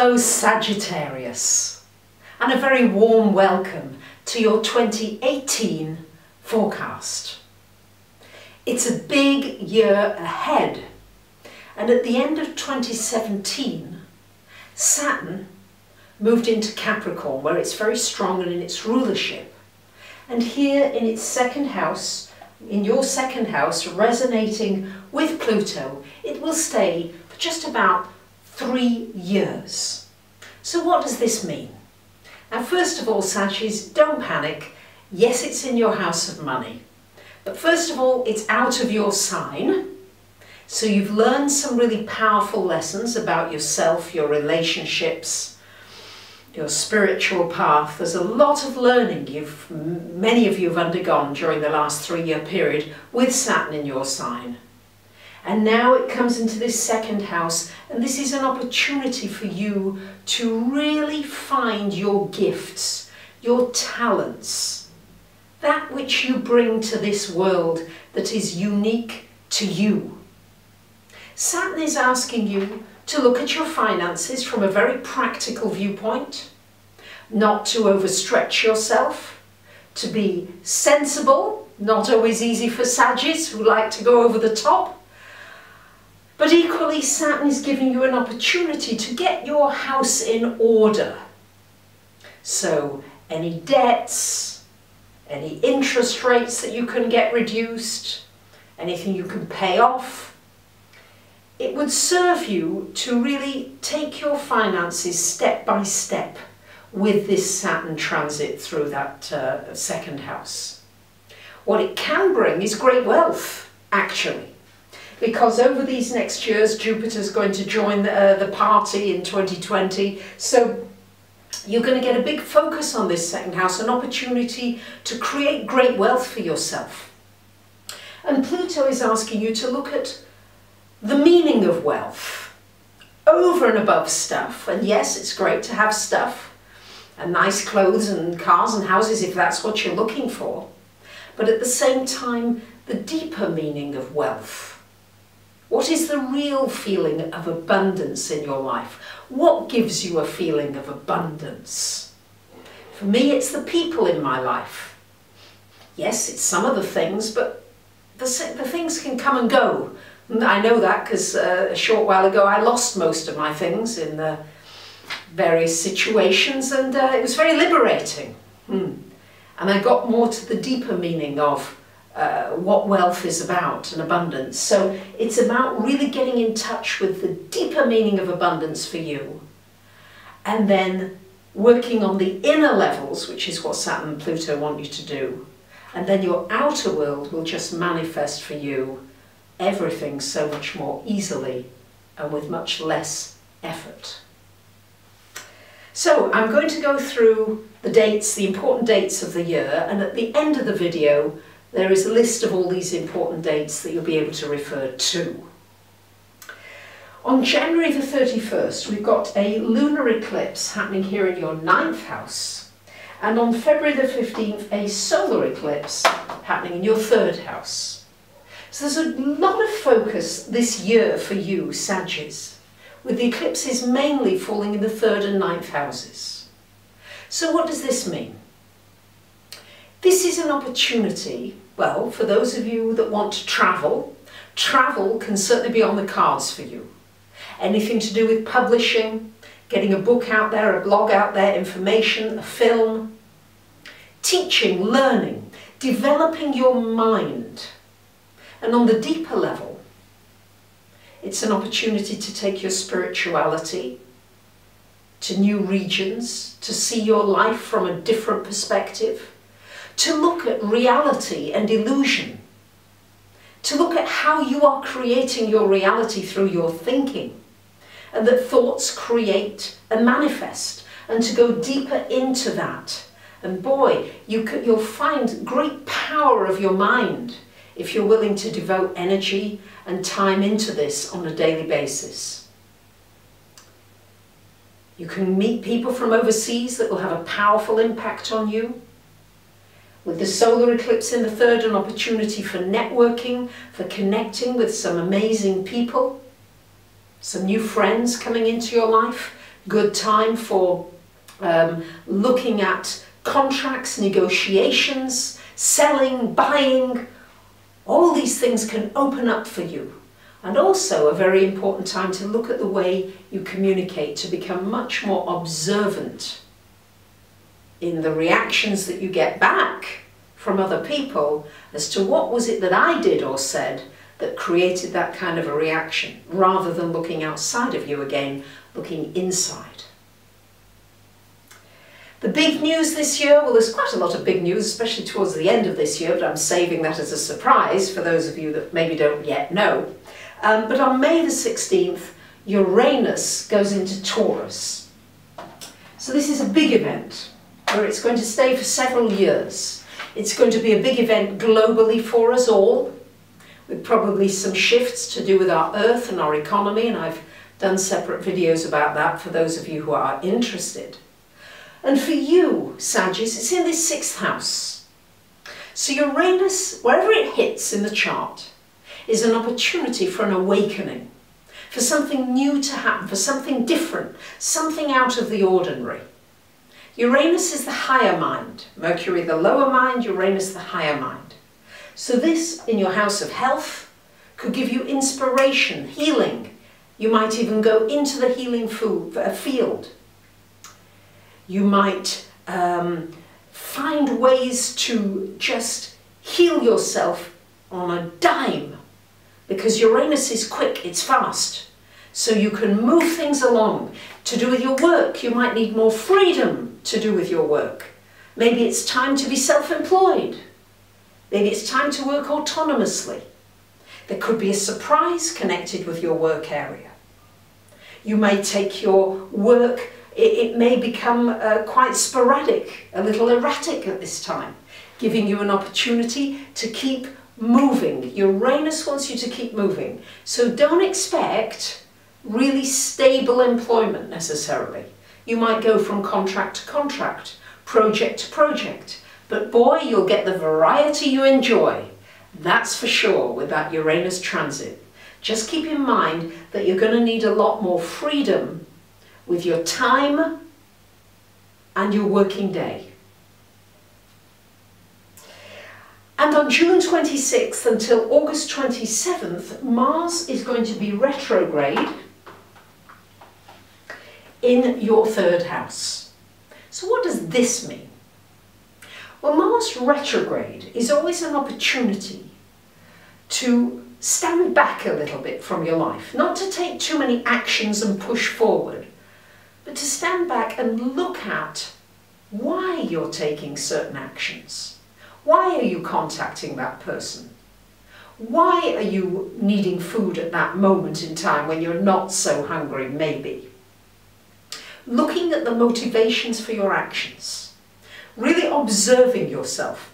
Hello Sagittarius, and a very warm welcome to your 2018 forecast. It's a big year ahead, and at the end of 2017 Saturn moved into Capricorn, where it's very strong and in its rulership, and here in its second house, in your second house, resonating with Pluto, it will stay for just about 3 years. So what does this mean? Now, first of all, Saggies, don't panic. Yes, it's in your house of money, but first of all, it's out of your sign. So you've learned some really powerful lessons about yourself, your relationships, your spiritual path. There's a lot of learning many of you have undergone during the last 3-year period with Saturn in your sign. And now it comes into this second house, and this is an opportunity for you to really find your gifts, your talents, that which you bring to this world that is unique to you. Saturn is asking you to look at your finances from a very practical viewpoint, not to overstretch yourself, to be sensible, not always easy for Saggies who like to go over the top. But equally, Saturn is giving you an opportunity to get your house in order. So any debts, any interest rates that you can get reduced, anything you can pay off, it would serve you to really take your finances step by step with this Saturn transit through that second house. What it can bring is great wealth, actually. Because over these next years, Jupiter's going to join the party in 2020. So you're going to get a big focus on this second house, an opportunity to create great wealth for yourself. And Pluto is asking you to look at the meaning of wealth over and above stuff. And yes, it's great to have stuff and nice clothes and cars and houses if that's what you're looking for. But at the same time, the deeper meaning of wealth. What is the real feeling of abundance in your life? What gives you a feeling of abundance? For me, it's the people in my life. Yes, it's some of the things, but the things can come and go. I know that because a short while ago I lost most of my things in various situations, and it was very liberating. And I got more to the deeper meaning of what wealth is about and abundance. So it's about really getting in touch with the deeper meaning of abundance for you, and then working on the inner levels, which is what Saturn and Pluto want you to do, and then your outer world will just manifest for you everything so much more easily and with much less effort. So I'm going to go through the dates, the important dates of the year, and at the end of the video there is a list of all these important dates that you'll be able to refer to. On January the 31st, we've got a lunar eclipse happening here in your 9th house. And on February the 15th, a solar eclipse happening in your 3rd house. So there's a lot of focus this year for you, Saggies, with the eclipses mainly falling in the 3rd and 9th houses. So what does this mean? This is an opportunity, well, for those of you that want to travel. Travel can certainly be on the cards for you. Anything to do with publishing, getting a book out there, a blog out there, information, a film, teaching, learning, developing your mind. And on the deeper level, it's an opportunity to take your spirituality to new regions, to see your life from a different perspective, to look at reality and illusion, to look at how you are creating your reality through your thinking, and that thoughts create and manifest, and to go deeper into that. And boy, you'll find great power of your mind if you're willing to devote energy and time into this on a daily basis. You can meet people from overseas that will have a powerful impact on you. With the solar eclipse in the 3rd, an opportunity for networking, for connecting with some amazing people, some new friends coming into your life. good time for looking at contracts, negotiations, selling, buying. All these things can open up for you. And also a very important time to look at the way you communicate, to become much more observant in the reactions that you get back from other people as to what was it that I did or said that created that kind of a reaction, rather than looking outside of you again, looking inside. The big news this year, well, there's quite a lot of big news, especially towards the end of this year, but I'm saving that as a surprise for those of you that maybe don't yet know. But on May the 16th, Uranus goes into Taurus. So this is a big event where it's going to stay for several years. It's going to be a big event globally for us all, with probably some shifts to do with our Earth and our economy, and I've done separate videos about that for those of you who are interested. And for you, Sagittarius, it's in this 6th house. So Uranus, wherever it hits in the chart, is an opportunity for an awakening, for something new to happen, for something different, something out of the ordinary. Uranus is the higher mind, Mercury the lower mind, Uranus the higher mind. So this, in your house of health, could give you inspiration, healing. You might even go into the healing field. You might find ways to just heal yourself on a dime, because Uranus is quick, it's fast. So you can move things along. To do with your work, you might need more freedom to do with your work. Maybe it's time to be self-employed. Maybe it's time to work autonomously. There could be a surprise connected with your work area. You may take your work, it may become quite sporadic, a little erratic at this time, giving you an opportunity to keep moving. Uranus wants you to keep moving. So don't expect really stable employment necessarily. You might go from contract to contract, project to project, but boy, you'll get the variety you enjoy. That's for sure with that Uranus transit. Just keep in mind that you're going to need a lot more freedom with your time and your working day. And on June 26th until August 27th, Mars is going to be retrograde in your 3rd house. So what does this mean? Well, Mars retrograde is always an opportunity to stand back a little bit from your life, not to take too many actions and push forward, but to stand back and look at why you're taking certain actions. Why are you contacting that person? Why are you needing food at that moment in time when you're not so hungry, maybe? Looking at the motivations for your actions. Really observing yourself.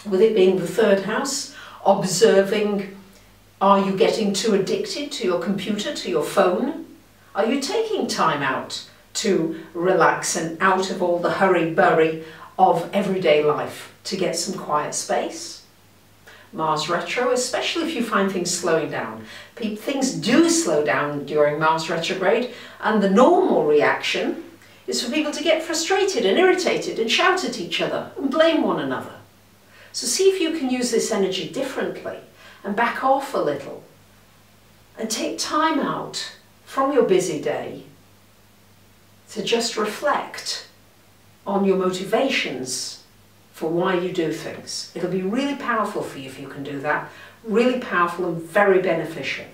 With it being the 3rd house, observing, are you getting too addicted to your computer, to your phone? Are you taking time out to relax and out of all the hurry-burry of everyday life to get some quiet space? Mars retro, especially if you find things slowing down. Things do slow down during Mars retrograde, and the normal reaction is for people to get frustrated and irritated and shout at each other and blame one another. So see if you can use this energy differently and back off a little and take time out from your busy day to just reflect on your motivations for why you do things. It'll be really powerful for you if you can do that. Really powerful and very beneficial.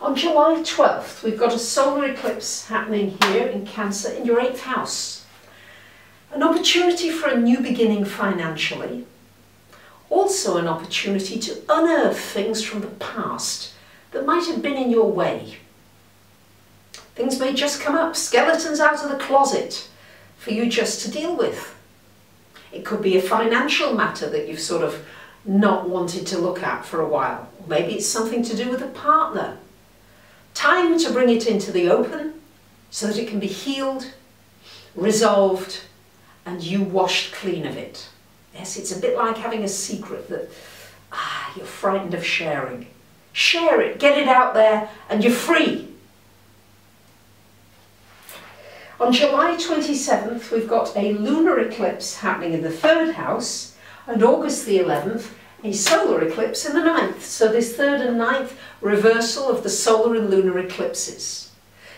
On July 12th, we've got a solar eclipse happening here in Cancer in your 8th house. An opportunity for a new beginning financially. Also an opportunity to unearth things from the past that might have been in your way. Things may just come up, skeletons out of the closet for you just to deal with. It could be a financial matter that you've sort of not wanted to look at for a while. Maybe it's something to do with a partner. Time to bring it into the open so that it can be healed, resolved, and you washed clean of it. Yes, it's a bit like having a secret that you're frightened of sharing. Share it, get it out there, and you're free. On July 27th, we've got a lunar eclipse happening in the 3rd house, and August the 11th, a solar eclipse in the 9th. So this 3rd and 9th reversal of the solar and lunar eclipses.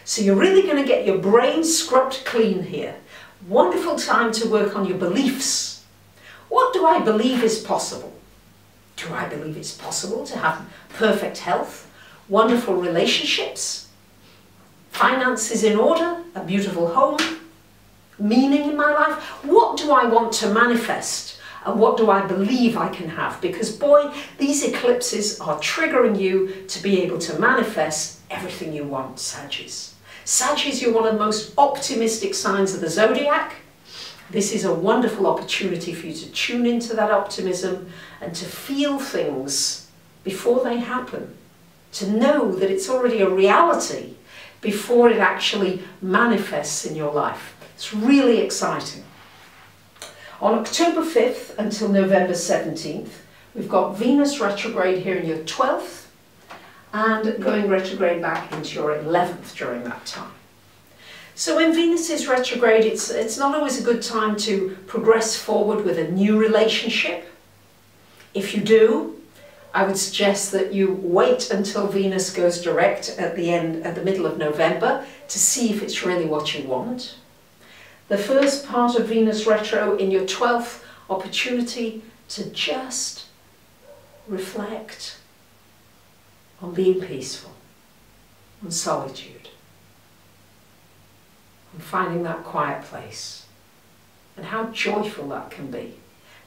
So you're really going to get your brain scrubbed clean here. Wonderful time to work on your beliefs. What do I believe is possible? Do I believe it's possible to have perfect health, wonderful relationships, finances in order, a beautiful home, meaning in my life? What do I want to manifest? And what do I believe I can have? Because boy, these eclipses are triggering you to be able to manifest everything you want, Sagittarius. Sagittarius, you're one of the most optimistic signs of the zodiac. This is a wonderful opportunity for you to tune into that optimism and to feel things before they happen. To know that it's already a reality before it actually manifests in your life. It's really exciting. On October 5th until November 17th, we've got Venus retrograde here in your 12th and going retrograde back into your 11th during that time. So when Venus is retrograde, it's not always a good time to progress forward with a new relationship. If you do, I would suggest that you wait until Venus goes direct at the middle of November to see if it's really what you want. The first part of Venus retro in your 12th, opportunity to just reflect on being peaceful, on solitude, on finding that quiet place, and how joyful that can be,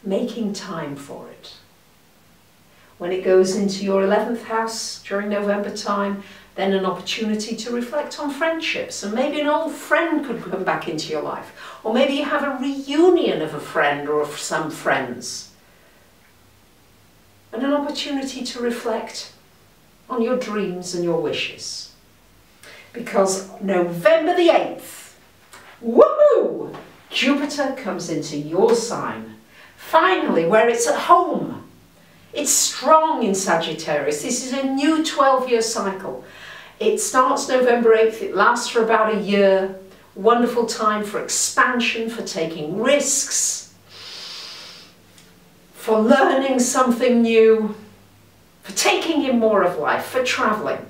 making time for it. When it goes into your 11th house during November time, then an opportunity to reflect on friendships, and maybe an old friend could come back into your life, or maybe you have a reunion of a friend or of some friends, and an opportunity to reflect on your dreams and your wishes. Because November the 8th, woohoo! Jupiter comes into your sign, finally, where it's at home. It's strong in Sagittarius. This is a new 12-year cycle. It starts November 8th, it lasts for about a year. Wonderful time for expansion, for taking risks, for learning something new, for taking in more of life, for traveling.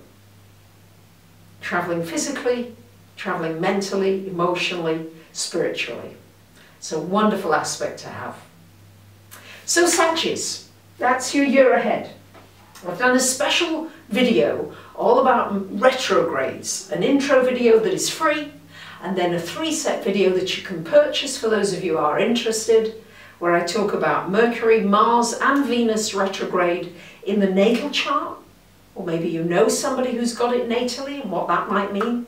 Traveling physically, traveling mentally, emotionally, spiritually. It's a wonderful aspect to have. So Sagittarius, that's your year ahead. I've done a special video all about retrogrades, an intro video that is free, and then a 3-set video that you can purchase for those of you who are interested, where I talk about Mercury, Mars and Venus retrograde in the natal chart, or maybe you know somebody who's got it natally and what that might mean,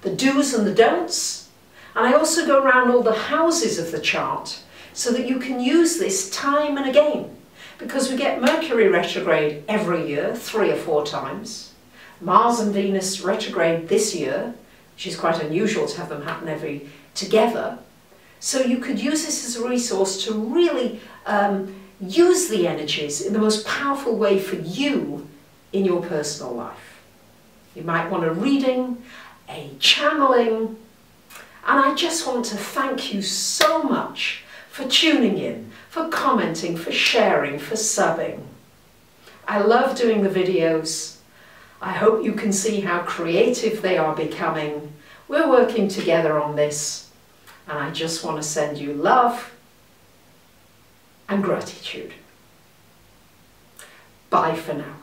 the do's and the don'ts, and I also go around all the houses of the chart so that you can use this time and again. Because we get Mercury retrograde every year, 3 or 4 times. Mars and Venus retrograde this year, which is quite unusual to have them happen together. So you could use this as a resource to really use the energies in the most powerful way for you in your personal life. You might want a reading, a channeling, and I just want to thank you so much for tuning in, for commenting, for sharing, for subbing. I love doing the videos. I hope you can see how creative they are becoming. We're working together on this, and I just want to send you love and gratitude. Bye for now.